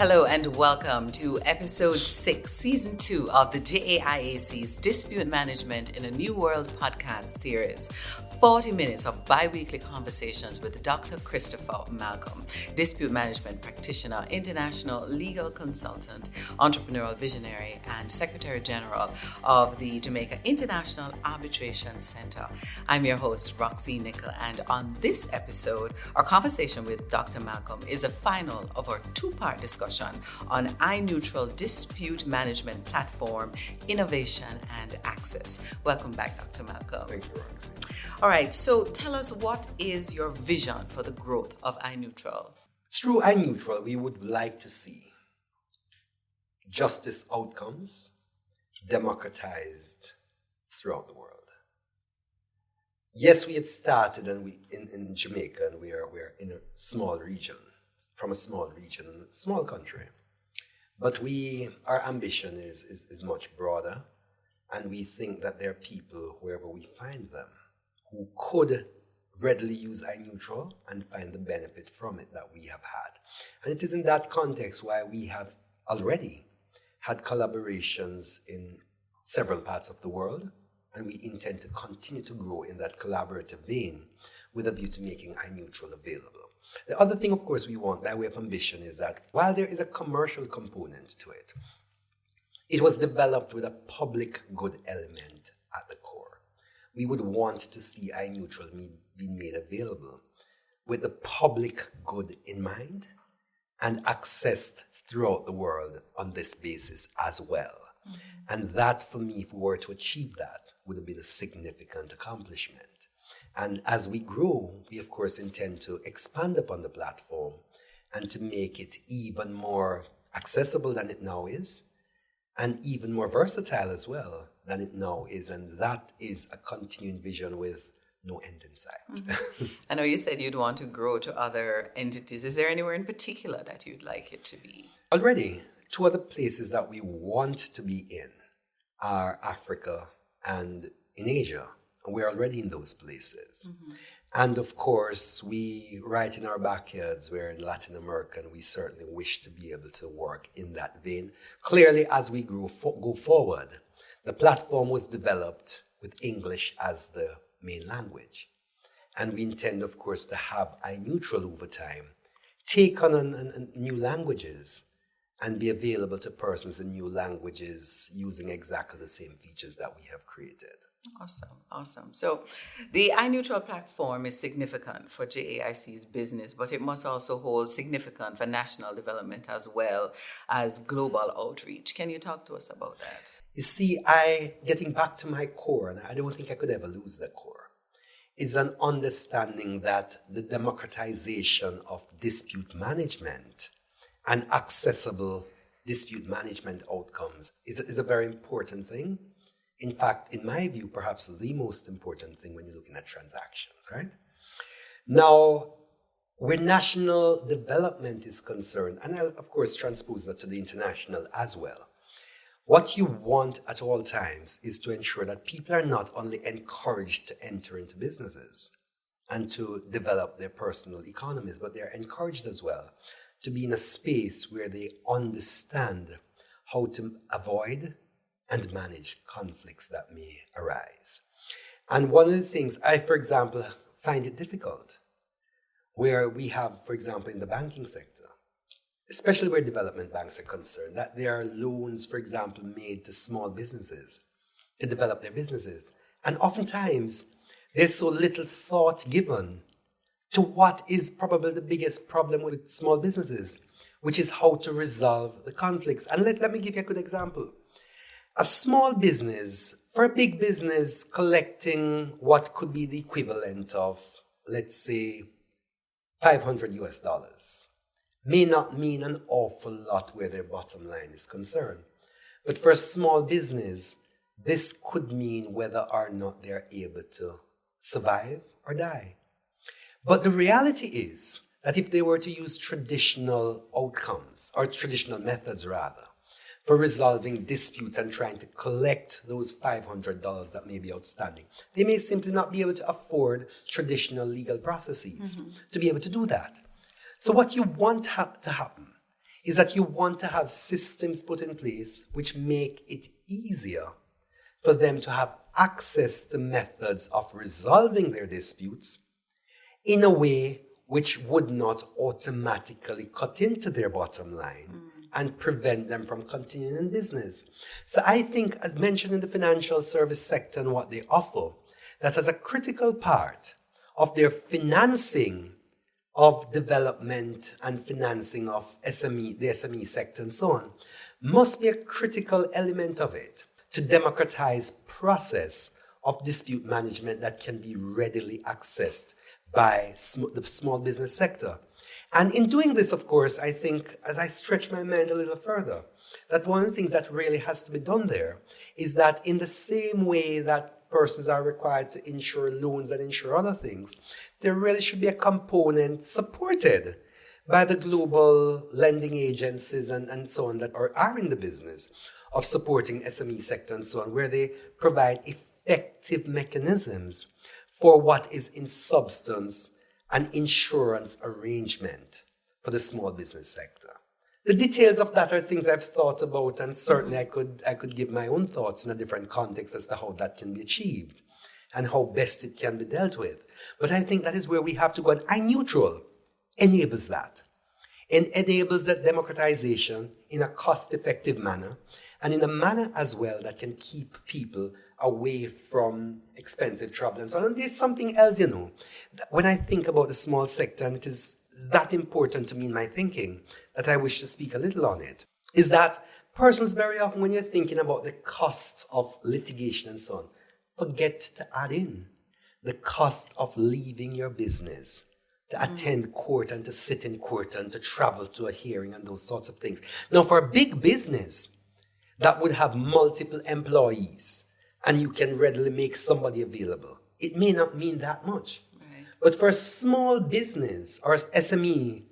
Hello and welcome to episode 6, season 2 of the JAIAC's Dispute Management in a New World podcast series. 40 minutes of bi-weekly conversations with Dr. Christopher Malcolm, dispute management practitioner, international legal consultant, entrepreneurial visionary, and Secretary General of the Jamaica International Arbitration Center. I'm your host, Roxene Nickle, and on this episode, our conversation with Dr. Malcolm is a final of our two-part discussion on iNeutral dispute management platform, innovation, and access. Welcome back, Dr. Malcolm. Thank you, Roxene. All right, so tell us, what is your vision for the growth of iNeutral? Through iNeutral, we would like to see justice outcomes democratized throughout the world. Yes, we have started in Jamaica, and we are in a small region, from a small region in a small country. But our ambition is much broader, and we think that there are people, wherever we find them, who could readily use iNeutral and find the benefit from it that we have had. And it is in that context why we have already had collaborations in several parts of the world, and we intend to continue to grow in that collaborative vein with a view to making iNeutral available. The other thing, of course, we want by way of ambition is that while there is a commercial component to it, it was developed with a public good element at the core. We would want to see iNeutral being made available with the public good in mind and accessed throughout the world on this basis as well. Mm-hmm. And that, for me, if we were to achieve that, would have been a significant accomplishment. And as we grow, we of course intend to expand upon the platform and to make it even more accessible than it now is, and even more versatile as well than it now is. And that is a continuing vision with no end in sight. Mm-hmm. I know you said you'd want to grow to other entities. Is there anywhere in particular that you'd like it to be? Already, two other places that we want to be in are Africa and in Asia. And we're already in those places. Mm-hmm. And of course, right in our backyards, we're in Latin America, and we certainly wish to be able to work in that vein. Clearly, as we go forward, the platform was developed with English as the main language. And we intend, of course, to have iNeutral over time take on new languages and be available to persons in new languages using exactly the same features that we have created. Awesome. So the iNeutral platform is significant for JAIC's business, but it must also hold significant for national development as well as global outreach. Can you talk to us about that? You see, getting back to my core, and I don't think I could ever lose the core, is an understanding that the democratization of dispute management and accessible dispute management outcomes is a very important thing. In fact, in my view, perhaps the most important thing when you're looking at transactions, right? Now, where national development is concerned, and I'll, of course, transpose that to the international as well, what you want at all times is to ensure that people are not only encouraged to enter into businesses and to develop their personal economies, but they're encouraged as well to be in a space where they understand how to avoid and manage conflicts that may arise. And one of the things I, for example, find it difficult, where we have, for example, in the banking sector, especially where development banks are concerned, that there are loans, for example, made to small businesses to develop their businesses. And oftentimes, there's so little thought given to what is probably the biggest problem with small businesses, which is how to resolve the conflicts. And let me give you a good example. A small business, for a big business, collecting what could be the equivalent of, let's say, $500 may not mean an awful lot where their bottom line is concerned. But for a small business, this could mean whether or not they're able to survive or die. But the reality is that if they were to use traditional outcomes, or traditional methods rather, for resolving disputes and trying to collect those $500 that may be outstanding, they may simply not be able to afford traditional legal processes to be able to do that. So what you want to happen is that you want to have systems put in place which make it easier for them to have access to methods of resolving their disputes in a way which would not automatically cut into their bottom line and prevent them from continuing in business. So I think, as mentioned in the financial service sector and what they offer, that as a critical part of their financing of development and financing of the SME sector and so on, must be a critical element of it to democratize process of dispute management that can be readily accessed by the small business sector. And in doing this, of course, I think, as I stretch my mind a little further, that one of the things that really has to be done there is that in the same way that persons are required to insure loans and insure other things, there really should be a component supported by the global lending agencies and so on that are in the business of supporting SME sector and so on, where they provide effective mechanisms for what is in substance an insurance arrangement for the small business sector. The details of that are things I've thought about, and certainly I could give my own thoughts in a different context as to how that can be achieved and how best it can be dealt with. But I think that is where we have to go, and iNeutral enables that. It enables that democratization in a cost-effective manner, and in a manner as well that can keep people away from expensive travel and so on. And there's something else, when I think about the small sector, and it is that important to me in my thinking, that I wish to speak a little on it, is that persons very often, when you're thinking about the cost of litigation and so on, forget to add in the cost of leaving your business, to attend court and to sit in court and to travel to a hearing and those sorts of things. Now, for a big business that would have multiple employees and you can readily make somebody available, it may not mean that much. Right. But for a small business or SME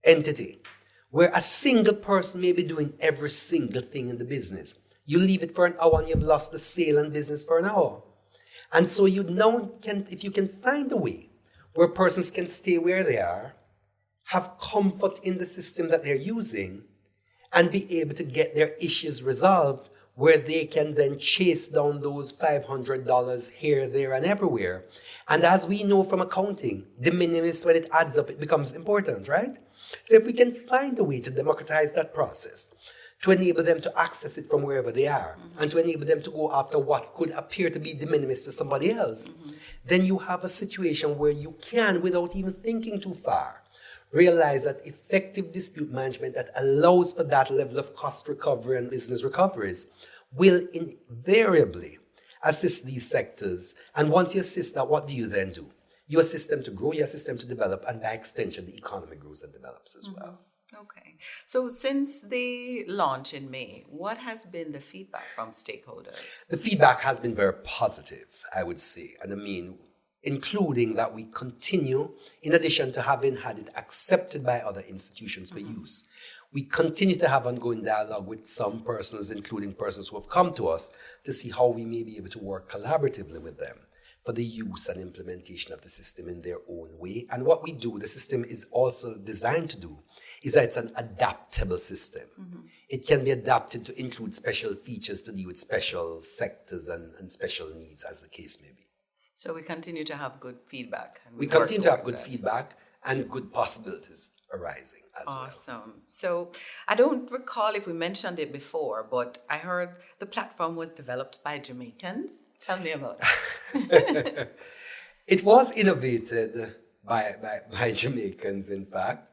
entity, where a single person may be doing every single thing in the business, you leave it for an hour and you've lost the sale and business for an hour. And so you now can, if you can find a way where persons can stay where they are, have comfort in the system that they're using, and be able to get their issues resolved, where they can then chase down those $500 here, there, and everywhere. And as we know from accounting, de minimis, when it adds up, it becomes important, right? So if we can find a way to democratize that process, to enable them to access it from wherever they are, and to enable them to go after what could appear to be de minimis to somebody else, then you have a situation where you can, without even thinking too far, realize that effective dispute management that allows for that level of cost recovery and business recoveries will invariably assist these sectors. And once you assist that, what do you then do? You assist them to grow, you assist them to develop, and by extension, the economy grows and develops as well. Okay. So since the launch in May, what has been the feedback from stakeholders? The feedback has been very positive, I would say. And I mean, including that we continue, in addition to having had it accepted by other institutions for use, we continue to have ongoing dialogue with some persons, including persons who have come to us, to see how we may be able to work collaboratively with them for the use and implementation of the system in their own way. And what we do, the system is also designed to do, is that it's an adaptable system. It can be adapted to include special features to deal with special sectors and special needs, as the case may be. So we continue to have good feedback. We continue to have good feedback and good possibilities arising as well. Awesome. So I don't recall if we mentioned it before, but I heard the platform was developed by Jamaicans. Tell me about it. It was innovated by Jamaicans, in fact.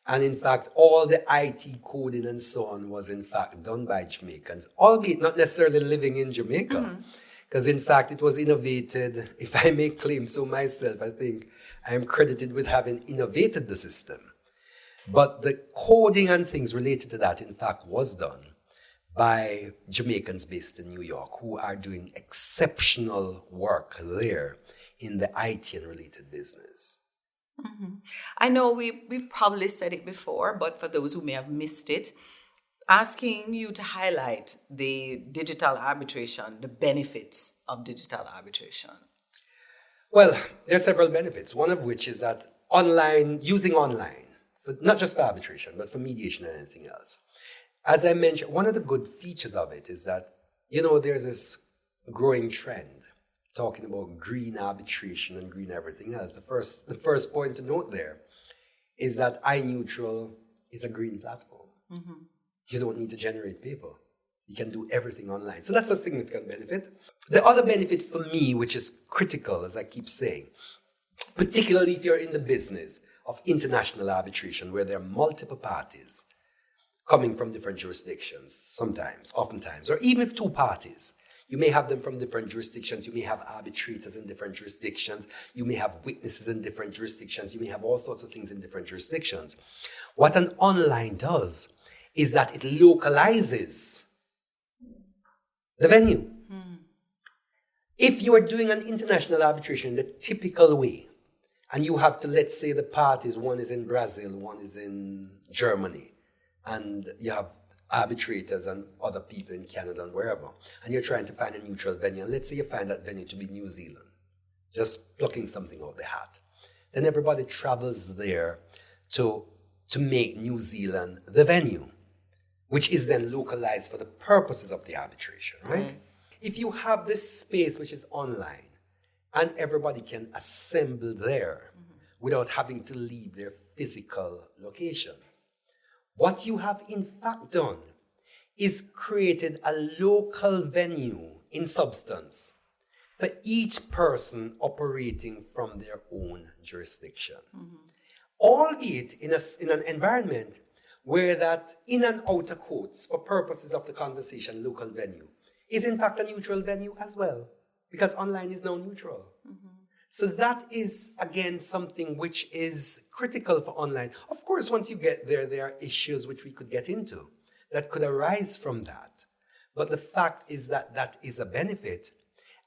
And in fact, all the IT coding and so on was in fact done by Jamaicans, albeit not necessarily living in Jamaica. Because in fact, it was innovated, if I may claim so myself, I think I am credited with having innovated the system. But the coding and things related to that, in fact, was done by Jamaicans based in New York, who are doing exceptional work there in the IT and related business. I know we've probably said it before, but for those who may have missed it, asking you to highlight the digital arbitration, the benefits of digital arbitration. Well, there are several benefits, one of which is that using online not just for arbitration, but for mediation and anything else. As I mentioned, one of the good features of it is that, there's this growing trend talking about green arbitration and green everything else. The first point to note there is that iNeutral is a green platform. Mm-hmm. You don't need to generate paper. You can do everything online. So that's a significant benefit. The other benefit for me, which is critical, as I keep saying, particularly if you're in the business of international arbitration, where there are multiple parties coming from different jurisdictions, sometimes, oftentimes, or even if two parties, you may have them from different jurisdictions. You may have arbitrators in different jurisdictions. You may have witnesses in different jurisdictions. You may have all sorts of things in different jurisdictions. What an online does is that it localizes the venue. If you are doing an international arbitration the typical way, and you have to, let's say the parties, one is in Brazil, one is in Germany, and you have arbitrators and other people in Canada and wherever, and you're trying to find a neutral venue, and let's say you find that venue to be New Zealand, just plucking something out of the hat, then everybody travels there to make New Zealand the venue, which is then localized for the purposes of the arbitration, right? If you have this space which is online, and everybody can assemble there without having to leave their physical location, what you have in fact done is created a local venue in substance for each person operating from their own jurisdiction. Albeit in an environment where that in and outer quotes, for purposes of the conversation, local venue, is in fact a neutral venue as well, because online is now neutral. So that is, again, something which is critical for online. Of course, once you get there, there are issues which we could get into that could arise from that. But the fact is that that is a benefit,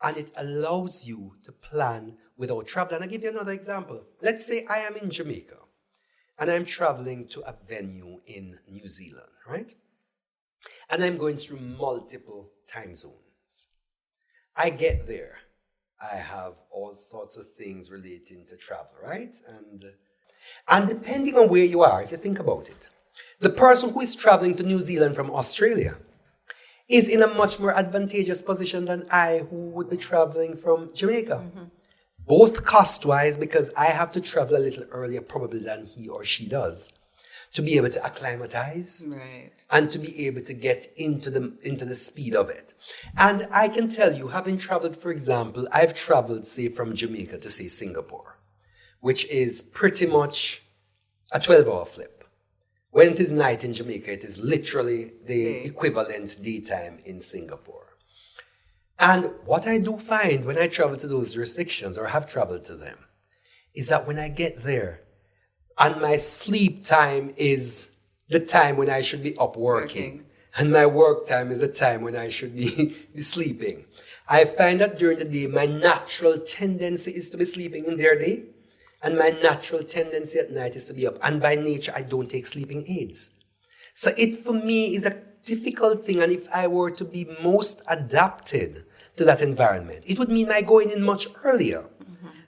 and it allows you to plan without travel. And I'll give you another example. Let's say I am in Jamaica, and I'm traveling to a venue in New Zealand, right? And I'm going through multiple time zones. I get there. I have all sorts of things relating to travel, right? And depending on where you are, if you think about it, the person who is traveling to New Zealand from Australia is in a much more advantageous position than I, who would be traveling from Jamaica. Both cost-wise, because I have to travel a little earlier probably than he or she does, to be able to acclimatize, right, and to be able to get into the speed of it. And I can tell you, having traveled, for example, I've traveled, say, from Jamaica to, say, Singapore, which is pretty much a 12-hour flip. When it is night in Jamaica, it is literally the equivalent daytime in Singapore. And what I do find when I travel to those jurisdictions, or have traveled to them, is that when I get there, and my sleep time is the time when I should be up working. And my work time is the time when I should be sleeping. I find that during the day, my natural tendency is to be sleeping in their day. And my natural tendency at night is to be up. And by nature, I don't take sleeping aids. So it, for me, is a difficult thing. And if I were to be most adapted to that environment, it would mean my going in much earlier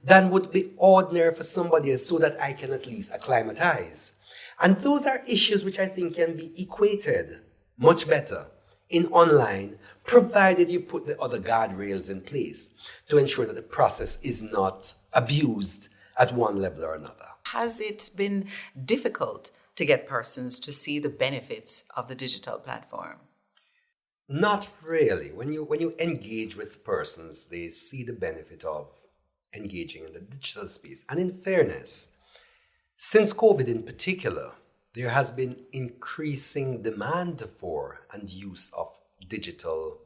than would be ordinary for somebody else, so that I can at least acclimatize. And those are issues which I think can be equated much better in online, provided you put the other guardrails in place to ensure that the process is not abused at one level or another. Has it been difficult to get persons to see the benefits of the digital platform? Not really. When you engage with persons, they see the benefit of engaging in the digital space. And in fairness, since COVID in particular, there has been increasing demand for and use of the digital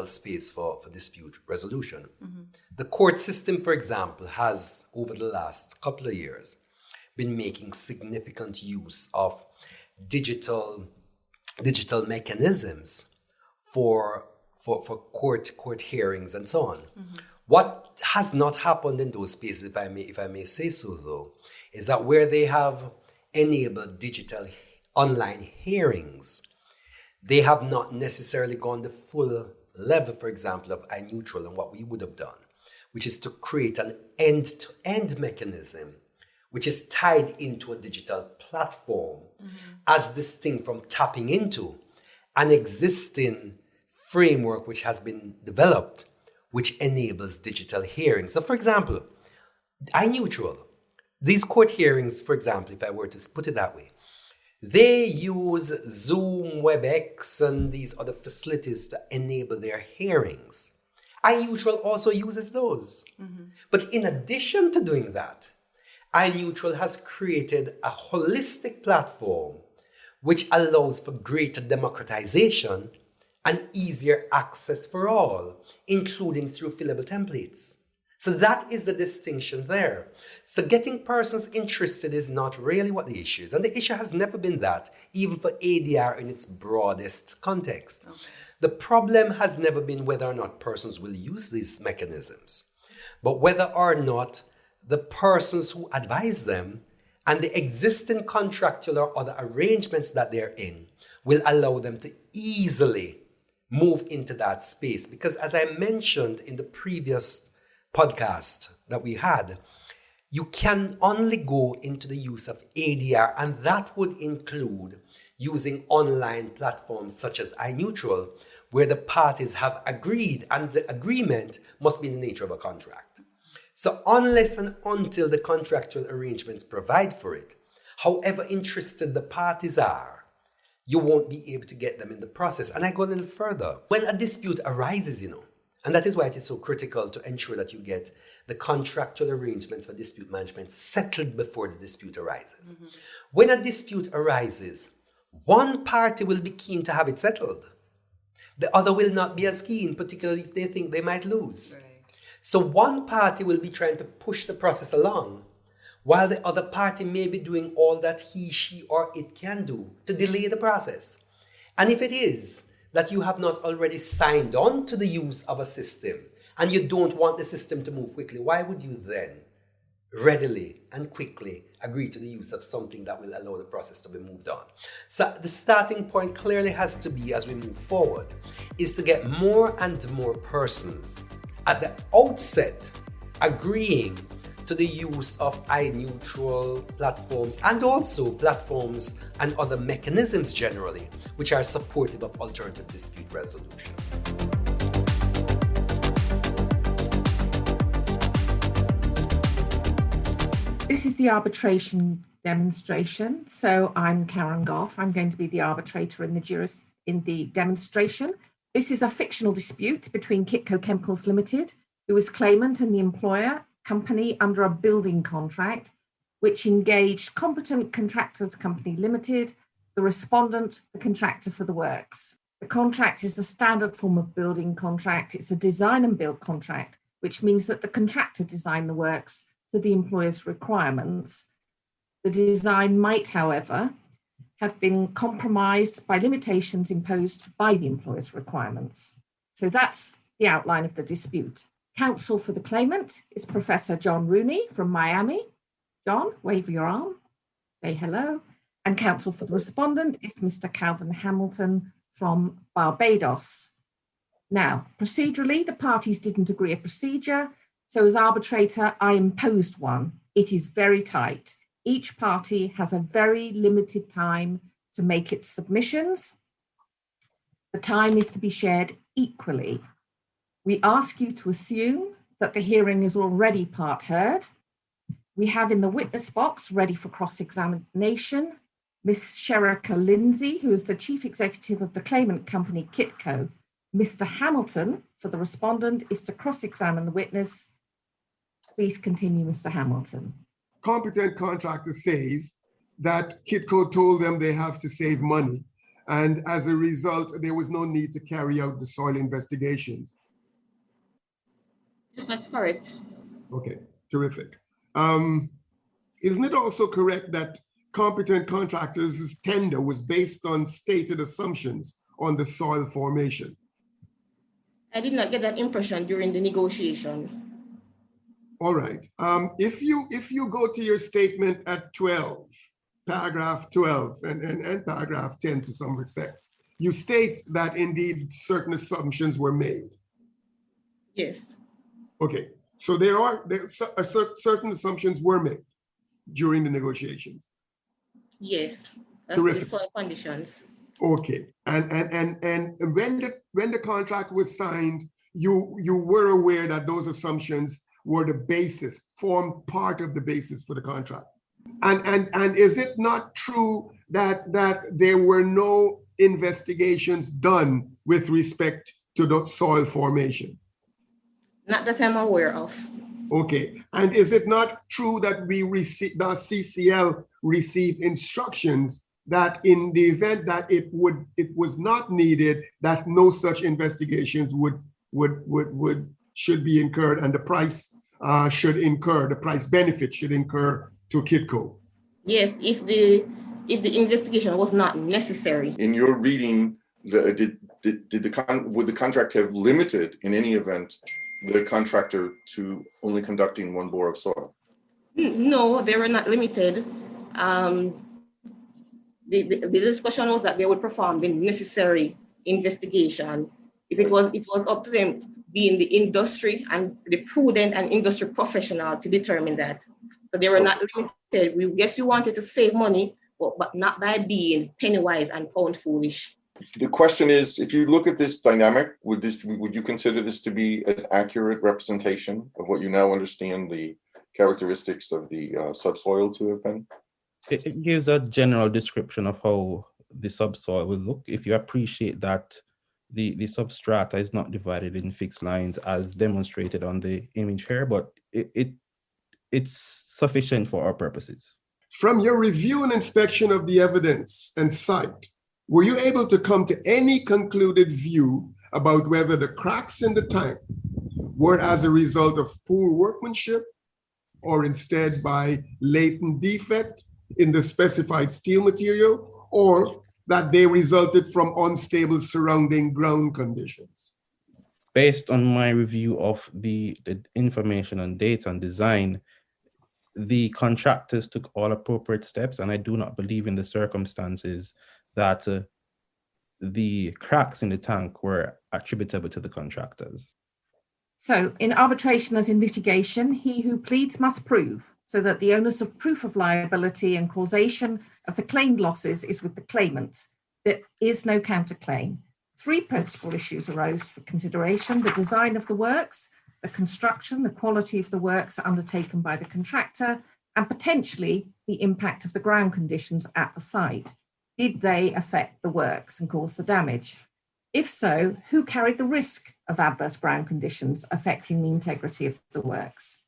space for dispute resolution. The court system, for example, has, over the last couple of years, been making significant use of digital mechanisms for court hearings and so on. What has not happened in those spaces, if I may say so, though, is that where they have enabled digital online hearings, they have not necessarily gone the full level, for example, of iNeutral and what we would have done, which is to create an end-to-end mechanism which is tied into a digital platform, as distinct from tapping into an existing framework which has been developed, which enables digital hearing. So, for example, iNeutral, these court hearings, for example, if I were to put it that way, they use Zoom, WebEx, and these other facilities to enable their hearings. iNeutral also uses those. But in addition to doing that, iNeutral has created a holistic platform which allows for greater democratization and easier access for all, including through fillable templates. So that is the distinction there. So getting persons interested is not really what the issue is. And the issue has never been that, even for ADR in its broadest context. Okay. The problem has never been whether or not persons will use these mechanisms, but whether or not the persons who advise them and the existing contractual or other arrangements that they're in will allow them to easily move into that space. Because as I mentioned in the previous podcast that we had, you can only go into the use of ADR, and that would include using online platforms such as iNeutral, where the parties have agreed, and the agreement must be in the nature of a contract. So unless and until the contractual arrangements provide for it, however interested the parties are, you won't be able to get them in the process. And I go a little further. When a dispute arises, and that is why it is so critical to ensure that you get the contractual arrangements for dispute management settled before the dispute arises. When a dispute arises, one party will be keen to have it settled. The other will not be as keen, particularly if they think they might lose. Right. So one party will be trying to push the process along, while the other party may be doing all that he, she, or it can do to delay the process. And if it is that you have not already signed on to the use of a system and you don't want the system to move quickly, why would you then readily and quickly agree to the use of something that will allow the process to be moved on? So the starting point clearly has to be, as we move forward, is to get more and more persons at the outset agreeing to the use of iNeutral platforms, and also platforms and other mechanisms generally, which are supportive of alternative dispute resolution. This is the arbitration demonstration. So I'm Karen Goff. I'm going to be the arbitrator in the demonstration. This is a fictional dispute between Kitco Chemicals Limited, who is claimant, and the employer company under a building contract, which engaged Competent Contractors Company Limited, the respondent, the contractor for the works. The contract is a standard form of building contract. It's a design and build contract, which means that the contractor designed the works to the employer's requirements. The design might, however, have been compromised by limitations imposed by the employer's requirements. So that's the outline of the dispute. Counsel for the claimant is Professor John Rooney from Miami. John, wave your arm, say hello. And counsel for the respondent is Mr. Calvin Hamilton from Barbados. Now, procedurally, the parties didn't agree a procedure. So as arbitrator, I imposed one. It is very tight. Each party has a very limited time to make its submissions. The time is to be shared equally. We ask you to assume that the hearing is already part heard. We have in the witness box, ready for cross-examination, Ms. Sherika Lindsay, who is the Chief Executive of the claimant company Kitco. Mr. Hamilton, for the respondent, is to cross-examine the witness. Please continue, Mr. Hamilton. Competent contractor says that Kitco told them they have to save money, and as a result, there was no need to carry out the soil investigations. Yes, that's correct. Okay, terrific. Isn't it also correct that competent contractors' tender was based on stated assumptions on the soil formation? I did not get that impression during the negotiation. All right. If you go to your statement at 12, paragraph 12, and paragraph 10 to some respect, you state that indeed certain assumptions were made. Yes. Okay. So there are certain assumptions were made. during the negotiations? Yes, that's Terrific. the soil conditions. Okay, and when the contract was signed, you were aware that those assumptions were the basis, formed part of the basis for the contract. And is it not true that there were no investigations done with respect to the soil formation? Not that I'm aware of. Okay, and is it not true that the CCL received instructions that in the event that it was not needed, that no such investigations should be incurred, and the price the price benefit should incur to KITCO? Yes, if the investigation was not necessary. In your reading, would the contract have limited, in any event, the contractor to only conducting one bore of soil? No, they were not limited. The discussion was that they would perform the necessary investigation. If it was up to them, being the industry and the prudent and industry professional, to determine that. So they were not limited. We wanted to save money, but not by being penny wise and pound foolish. The question is, if you look at this dynamic, would you consider this to be an accurate representation of what you now understand the characteristics of the subsoil to have been? It gives a general description of how the subsoil will look. If you appreciate that the substrata is not divided in fixed lines as demonstrated on the image here, but it's sufficient for our purposes. From your review and inspection of the evidence and site, were you able to come to any concluded view about whether the cracks in the tank were as a result of poor workmanship or instead by latent defect in the specified steel material, or that they resulted from unstable surrounding ground conditions? Based on my review of the information on dates and design, the contractors took all appropriate steps, and I do not believe in the circumstances that the cracks in the tank were attributable to the contractors. So in arbitration as in litigation, he who pleads must prove, so that the onus of proof of liability and causation of the claimed losses is with the claimant. There is no counterclaim. 3 principal issues arose for consideration: the design of the works, the construction, the quality of the works undertaken by the contractor, and potentially the impact of the ground conditions at the site. Did they affect the works and cause the damage? If so, who carried the risk of adverse ground conditions affecting the integrity of the works?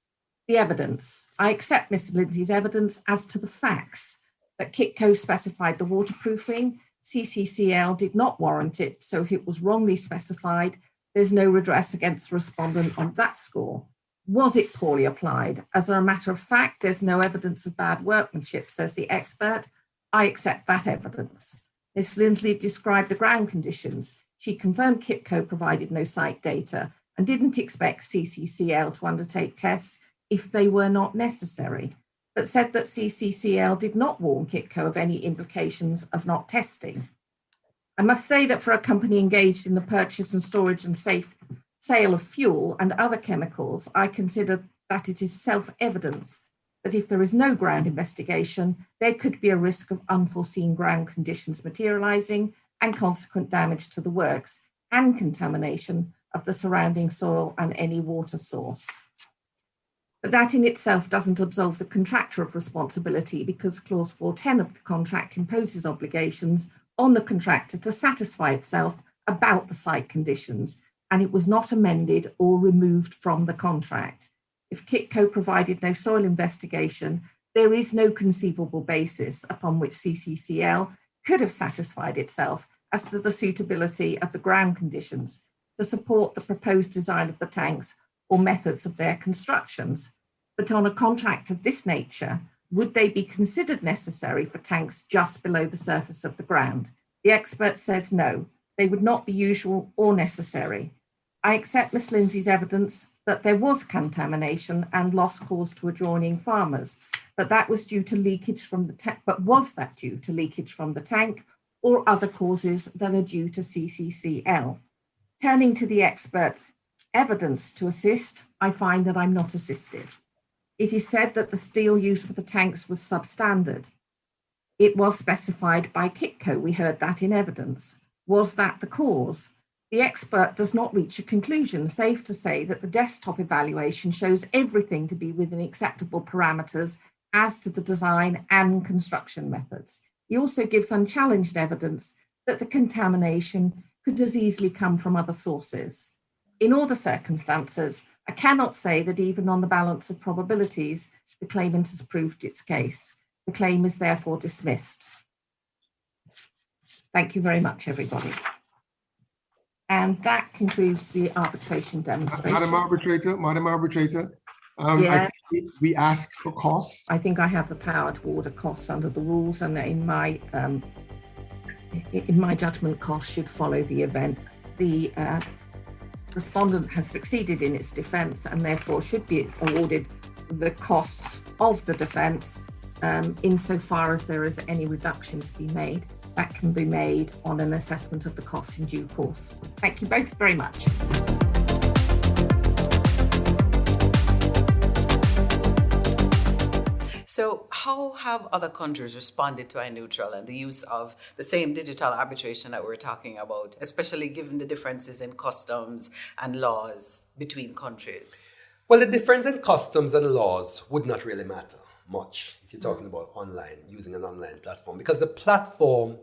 The evidence. I accept Mr. Lindsay's evidence as to the facts that KITCO specified the waterproofing. CCCL did not warrant it, so if it was wrongly specified, there's no redress against the respondent on that score. Was it poorly applied? As a matter of fact, there's no evidence of bad workmanship, says the expert. I accept that evidence. Ms. Lindley described the ground conditions. She confirmed KITCO provided no site data and didn't expect CCCL to undertake tests if they were not necessary, but said that CCCL did not warn KITCO of any implications of not testing. I must say that for a company engaged in the purchase and storage and safe sale of fuel and other chemicals, I consider that it is self-evident that if there is no ground investigation, there could be a risk of unforeseen ground conditions materializing and consequent damage to the works and contamination of the surrounding soil and any water source. But that in itself doesn't absolve the contractor of responsibility, because clause 410 of the contract imposes obligations on the contractor to satisfy itself about the site conditions, and it was not amended or removed from the contract. If KITCO provided no soil investigation, there is no conceivable basis upon which CCCL could have satisfied itself as to the suitability of the ground conditions to support the proposed design of the tanks or methods of their constructions. But on a contract of this nature, would they be considered necessary for tanks just below the surface of the ground? The expert says no, they would not be usual or necessary. I accept Ms. Lindsay's evidence that there was contamination and loss caused to adjoining farmers, but that was due to leakage from the tank. But was that due to leakage from the tank or other causes that are due to CCCL? Turning to the expert evidence to assist, I find that I'm not assisted. It is said that the steel used for the tanks was substandard. It was specified by KITCO. We heard that in evidence. Was that the cause? The expert does not reach a conclusion. Safe to say that the desktop evaluation shows everything to be within acceptable parameters as to the design and construction methods. He also gives unchallenged evidence that the contamination could as easily come from other sources. In all the circumstances, I cannot say that even on the balance of probabilities, the claimant has proved its case. The claim is therefore dismissed. Thank you very much, everybody. And that concludes the arbitration demonstration. Madam Arbitrator, Yeah. I think we ask for costs. I think I have the power to order costs under the rules, and in my judgment, costs should follow the event. The respondent has succeeded in its defence and therefore should be awarded the costs of the defence insofar as there is any reduction to be made. That can be made on an assessment of the costs in due course. Thank you both very much. So how have other countries responded to iNeutral and the use of the same digital arbitration that we're talking about, especially given the differences in customs and laws between countries? Well, the difference in customs and laws would not really matter much if you're talking about online, using an online platform, because the platform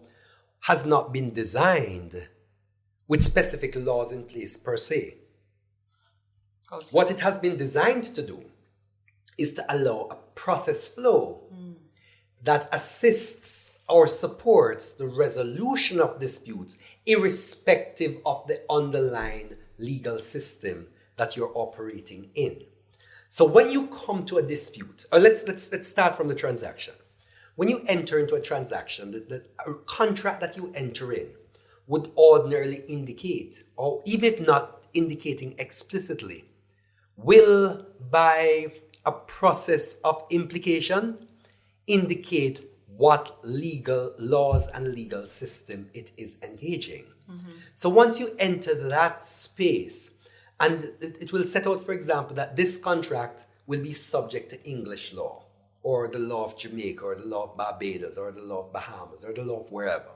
has not been designed with specific laws in place per se. What it has been designed to do is to allow a process flow that assists or supports the resolution of disputes irrespective of the underlying legal system that you're operating in. So when you come to a dispute, or let's start from the transaction. When you enter into a transaction, the contract that you enter in would ordinarily indicate, or even if not indicating explicitly, will by a process of implication indicate what legal laws and legal system it is engaging. So once you enter that space, and it will set out, for example, that this contract will be subject to English law, or the law of Jamaica, or the law of Barbados, or the law of Bahamas, or the law of wherever.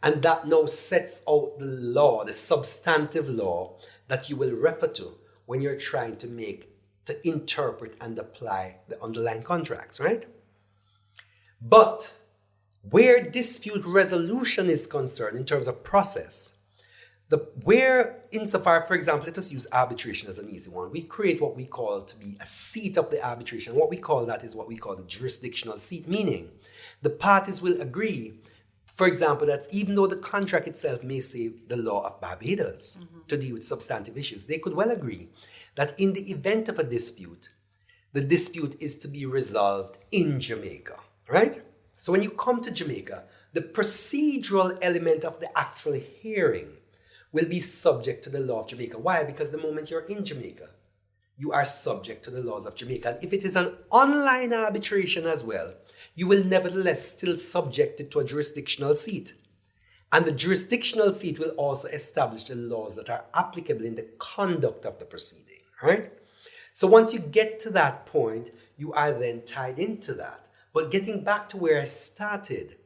And that now sets out the law, the substantive law that you will refer to when you're trying to interpret and apply the underlying contracts, right? But where dispute resolution is concerned in terms of process, insofar, for example, let us use arbitration as an easy one. We create what we call to be a seat of the arbitration. What we call that is what we call the jurisdictional seat, meaning the parties will agree, for example, that even though the contract itself may say the law of Barbados to deal with substantive issues, they could well agree that in the event of a dispute, the dispute is to be resolved in Jamaica, right? So when you come to Jamaica, the procedural element of the actual hearing will be subject to the law of Jamaica. Why? Because the moment you're in Jamaica, you are subject to the laws of Jamaica. And if it is an online arbitration as well, you will nevertheless still subject it to a jurisdictional seat. And the jurisdictional seat will also establish the laws that are applicable in the conduct of the proceeding, right? So once you get to that point, you are then tied into that. But getting back to where I started,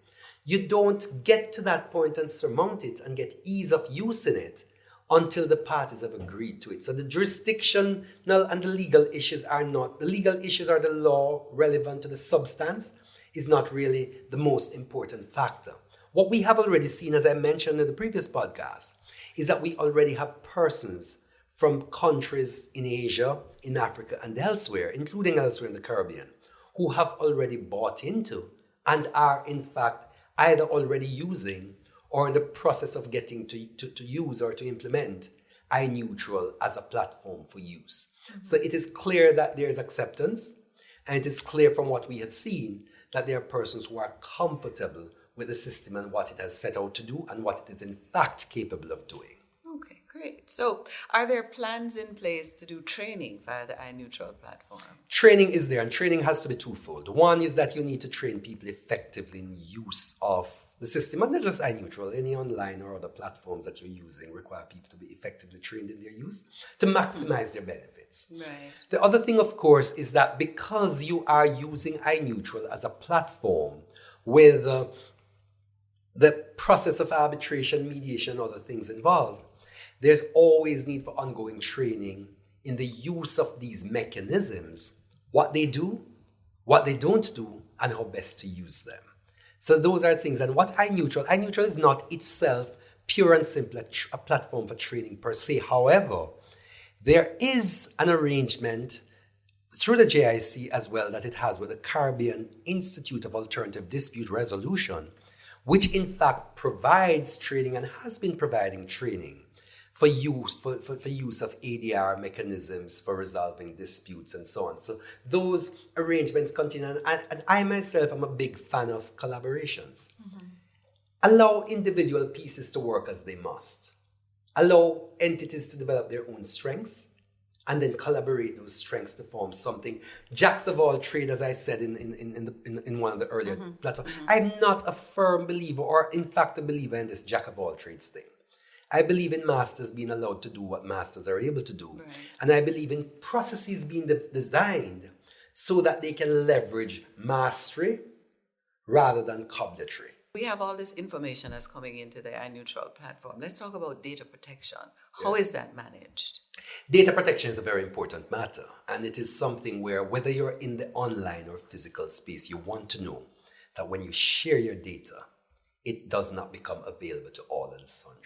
you don't get to that point and surmount it and get ease of use in it until the parties have agreed to it. So the jurisdictional and the legal issues are not, the legal issues are the law relevant to the substance is not really the most important factor. What we have already seen, as I mentioned in the previous podcast, is that we already have persons from countries in Asia, in Africa, and elsewhere, including elsewhere in the Caribbean, who have already bought into and are in fact either already using or in the process of getting to use or to implement iNeutral as a platform for use. So it is clear that there is acceptance, and it is clear from what we have seen that there are persons who are comfortable with the system and what it has set out to do and what it is in fact capable of doing. Okay, great. So are there plans in place to do training via the iNeutral platform? Training is there, and training has to be twofold. One is that you need to train people effectively in use of the system, and not just iNeutral, any online or other platforms that you're using require people to be effectively trained in their use to maximize their benefits. Right. The other thing, of course, is that because you are using iNeutral as a platform with the process of arbitration, mediation, other things involved, there's always need for ongoing training in the use of these mechanisms, what they do, what they don't do, and how best to use them. So those are things. And what iNeutral is not itself pure and simple a platform for training per se. However, there is an arrangement through the JAIC as well that it has with the Caribbean Institute of Alternative Dispute Resolution, which in fact provides training and has been providing training for use of ADR mechanisms for resolving disputes and so on. So those arrangements continue, and I myself am a big fan of collaborations. Mm-hmm. Allow individual pieces to work as they must. Allow entities to develop their own strengths, and then collaborate those strengths to form something. Jacks of all trade, as I said in one of the earlier platforms. Mm-hmm. I'm not a firm believer, or in fact a believer in this jack of all trades thing. I believe in masters being allowed to do what masters are able to do. Right. And I believe in processes being designed so that they can leverage mastery rather than cobbletry. We have all this information that's coming into the iNeutral platform. Let's talk about data protection. How is that managed? Data protection is a very important matter. And it is something where whether you're in the online or physical space, you want to know that when you share your data, it does not become available to all and sundry.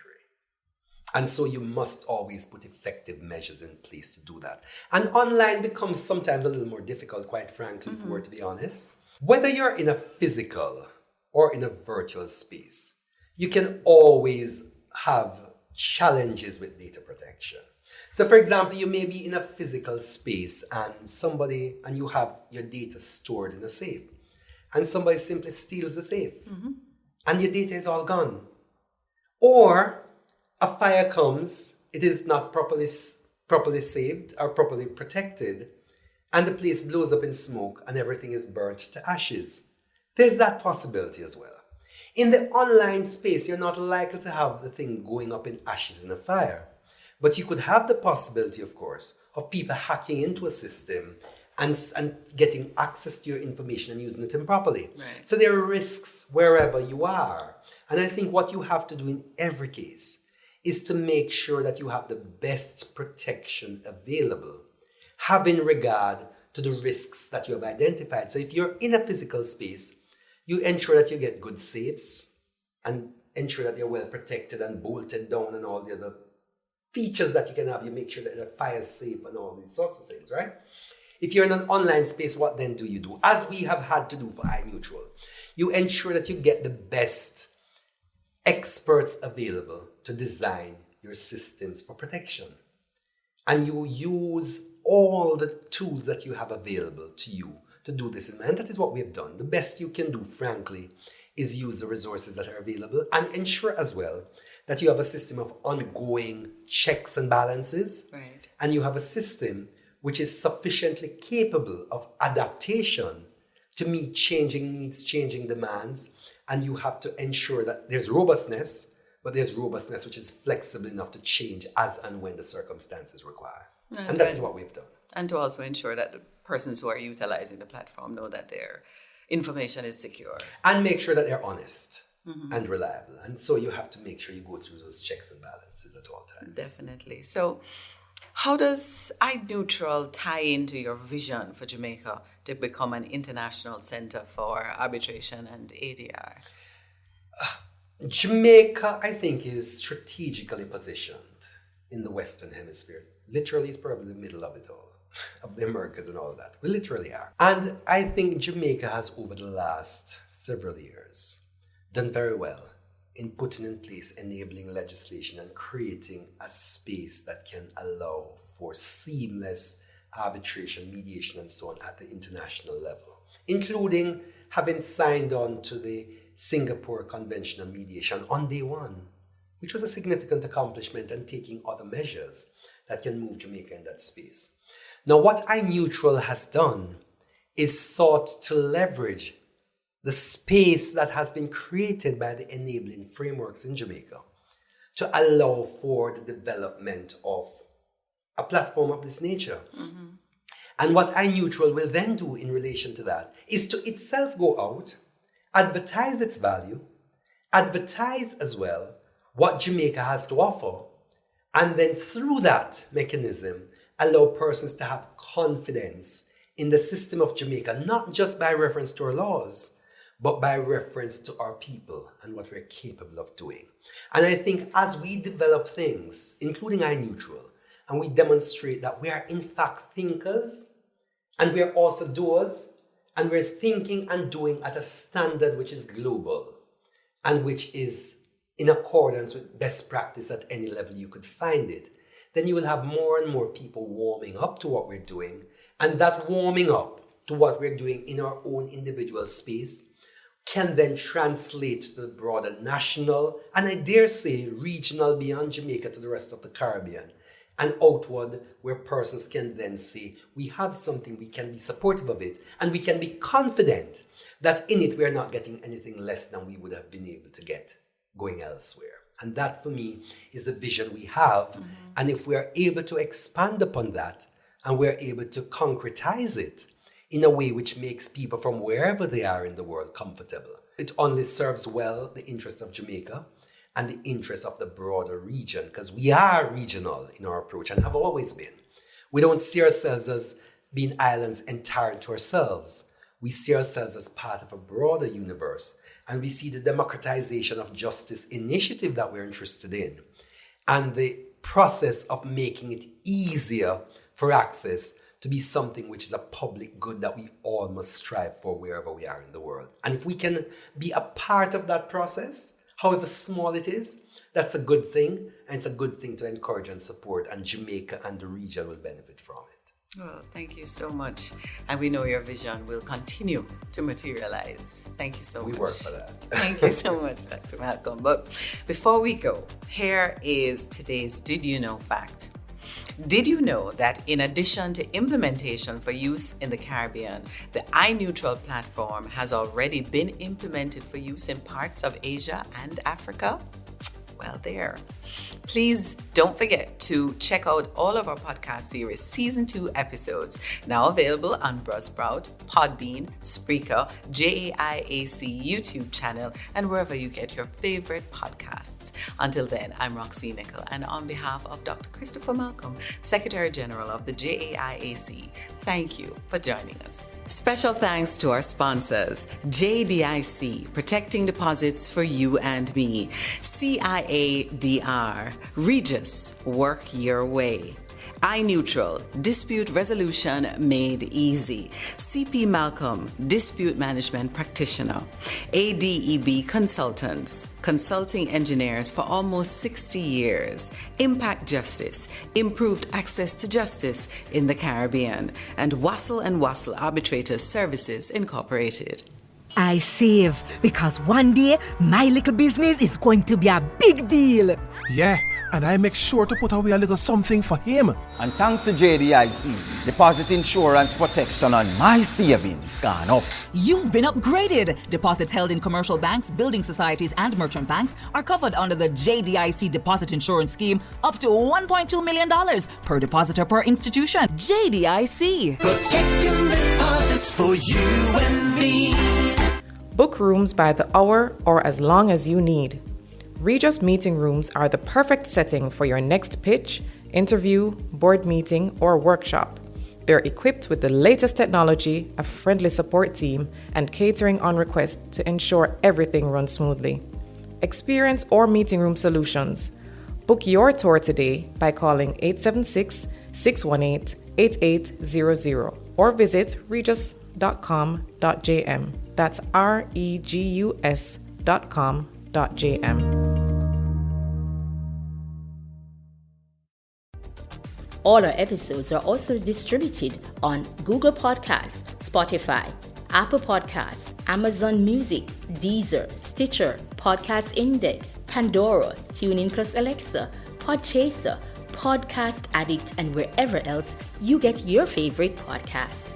And so you must always put effective measures in place to do that. And online becomes sometimes a little more difficult, quite frankly, if we were to be honest. Whether you're in a physical or in a virtual space, you can always have challenges with data protection. So for example, you may be in a physical space and you have your data stored in a safe, and somebody simply steals the safe and your data is all gone. Or a fire comes, it is not properly saved or properly protected, and the place blows up in smoke and everything is burnt to ashes. There's that possibility as well. In the online space, you're not likely to have the thing going up in ashes in a fire, but you could have the possibility, of course, of people hacking into a system and getting access to your information and using it improperly. Right. So there are risks wherever you are. And I think what you have to do in every case is to make sure that you have the best protection available, having regard to the risks that you have identified. So if you're in a physical space, you ensure that you get good safes and ensure that they're well protected and bolted down and all the other features that you can have. You make sure that the fire is safe and all these sorts of things, right? If you're in an online space, what then do you do? As we have had to do for iNeutral, you ensure that you get the best experts available to design your systems for protection. And you use all the tools that you have available to you to do this. And that is what we have done. The best you can do, frankly, is use the resources that are available and ensure as well that you have a system of ongoing checks and balances. Right. And you have a system which is sufficiently capable of adaptation to meet changing needs, changing demands. And you have to ensure that there's robustness, but there's robustness which is flexible enough to change as and when the circumstances require. And that is what we've done. And to also ensure that the persons who are utilizing the platform know that their information is secure. And make sure that they're honest and reliable. And so you have to make sure you go through those checks and balances at all times. Definitely. So how does iNeutral tie into your vision for Jamaica to become an international center for arbitration and ADR? Jamaica, I think, is strategically positioned in the Western Hemisphere. Literally, it's probably the middle of it all, of the Americas and all of that. We literally are. And I think Jamaica has, over the last several years, done very well in putting in place enabling legislation and creating a space that can allow for seamless arbitration, mediation, and so on at the international level, including having signed on to the Singapore Convention on Mediation on day one, which was a significant accomplishment, and taking other measures that can move Jamaica in that space. Now, what iNeutral has done is sought to leverage the space that has been created by the enabling frameworks in Jamaica to allow for the development of a platform of this nature. Mm-hmm. And what iNeutral will then do in relation to that is to itself go out, advertise its value, advertise as well what Jamaica has to offer, and then through that mechanism, allow persons to have confidence in the system of Jamaica, not just by reference to our laws, but by reference to our people and what we're capable of doing. And I think as we develop things, including iNeutral, and we demonstrate that we are in fact thinkers, and we are also doers, and we're thinking and doing at a standard which is global, and which is in accordance with best practice at any level you could find it, then you will have more and more people warming up to what we're doing, and that warming up to what we're doing in our own individual space can then translate to the broader national, and I dare say regional beyond Jamaica to the rest of the Caribbean, and outward where persons can then say, we have something, we can be supportive of it, and we can be confident that in it we are not getting anything less than we would have been able to get going elsewhere. And that for me is the vision we have. Mm-hmm. And if we are able to expand upon that and we're able to concretize it in a way which makes people from wherever they are in the world comfortable, it only serves well the interests of Jamaica and the interests of the broader region, because we are regional in our approach and have always been. We don't see ourselves as being islands entire to ourselves. We see ourselves as part of a broader universe, and we see the democratization of justice initiative that we're interested in, and the process of making it easier for access to be something which is a public good that we all must strive for wherever we are in the world. And if we can be a part of that process, however small it is, that's a good thing, and it's a good thing to encourage and support, and Jamaica and the region will benefit from it. Well, thank you so much. And we know your vision will continue to materialize. Thank you so much. We work for that. Thank you so much, Dr. Malcolm. But before we go, here is today's Did You Know fact. Did you know that in addition to implementation for use in the Caribbean, the iNeutral platform has already been implemented for use in parts of Asia and Africa? Well, there. Please don't forget to check out all of our podcast series Season 2 episodes, now available on Buzzsprout, Podbean, Spreaker, JAIAC YouTube channel, and wherever you get your favorite podcasts. Until then, I'm Roxene Nickle, and on behalf of Dr. Christopher Malcolm, Secretary General of the JAIAC, thank you for joining us. Special thanks to our sponsors, JDIC, protecting deposits for you and me, CIADR, Regis, work your way, iNeutral, dispute resolution made easy, CP Malcolm, dispute management practitioner, ADEB Consultants, consulting engineers for almost 60 years, Impact Justice, improved access to justice in the Caribbean, and Wassel & Wassel Arbitrators Services Incorporated. I save because one day my little business is going to be a big deal. Yeah, and I make sure to put away a little something for him. And thanks to JDIC, deposit insurance protection on my savings gone up. You've been upgraded. Deposits held in commercial banks, building societies, and merchant banks are covered under the JDIC deposit insurance scheme up to $1.2 million per depositor per institution. JDIC. Protecting deposits for you and me. Book rooms by the hour or as long as you need. Regis meeting rooms are the perfect setting for your next pitch, interview, board meeting, or workshop. They're equipped with the latest technology, a friendly support team, and catering on request to ensure everything runs smoothly. Experience our meeting room solutions. Book your tour today by calling 876-618-8800 or visit regis.com.jm. That's regus.com.jm. All our episodes are also distributed on Google Podcasts, Spotify, Apple Podcasts, Amazon Music, Deezer, Stitcher, Podcast Index, Pandora, TuneIn Plus Alexa, Podchaser, Podcast Addict, and wherever else you get your favorite podcasts.